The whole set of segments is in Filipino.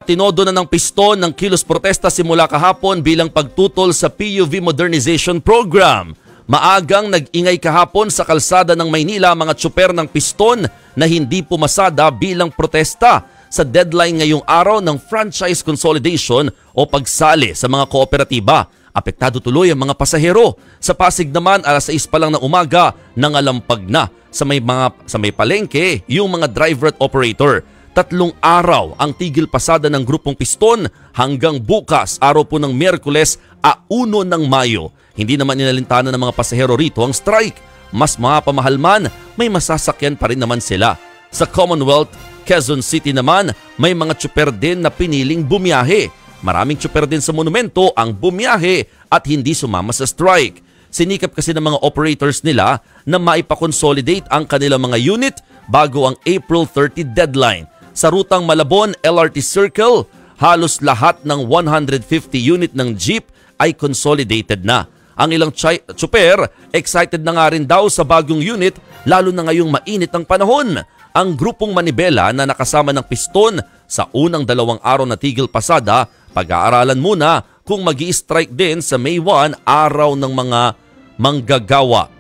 Tinodo na ng piston ng kilos protesta simula kahapon bilang pagtutol sa PUV Modernization Program. Maagang nag-ingay kahapon sa kalsada ng Maynila mga tsuper ng piston na hindi pumasada bilang protesta sa deadline ngayong araw ng franchise consolidation o pagsali sa mga kooperatiba. Apektado tuloy ang mga pasahero. Sa Pasig naman, alas 6 pa lang ng umaga, nangalampag na sa may palengke yung mga driver at operator. 3 araw ang tigil pasada ng grupong piston hanggang bukas, araw po ng Miyerkules, 1 ng Mayo. Hindi naman inalintanan ng mga pasahero rito ang strike. Mas mapamahal man, may masasakyan pa rin naman sila. Sa Commonwealth, Quezon City naman, may mga tsuper din na piniling bumiyahe. Maraming tsuper din sa monumento ang bumiyahe at hindi sumama sa strike. Sinikap kasi ng mga operators nila na maipakonsolidate ang kanilang mga unit bago ang April 30 deadline. Sa rutang Malabon, LRT Circle, halos lahat ng 150 unit ng jeep ay consolidated na. Ang ilang tsuper, excited na nga rin daw sa bagong unit lalo na ngayong mainit ang panahon. Ang grupong Manibela na nakasama ng piston sa unang 2 araw na tigil pasada, pag-aaralan muna kung magi-strike din sa May 1, araw ng mga manggagawa.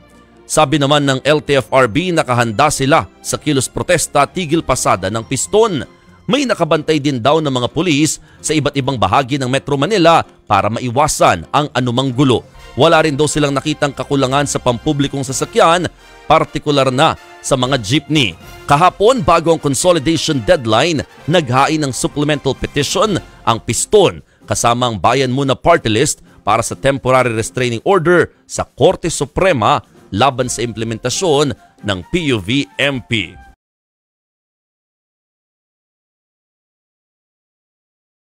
Sabi naman ng LTFRB, nakahanda sila sa kilos protesta tigil pasada ng piston. May nakabantay din daw ng mga pulis sa iba't ibang bahagi ng Metro Manila para maiwasan ang anumang gulo. Wala rin daw silang nakitang kakulangan sa pampublikong sasakyan, partikular na sa mga jeepney. Kahapon, bago ang consolidation deadline, naghain ng supplemental petition ang piston kasama ang Bayan Muna Party List para sa temporary restraining order sa Korte Suprema laban sa implementasyon ng PUV-MP.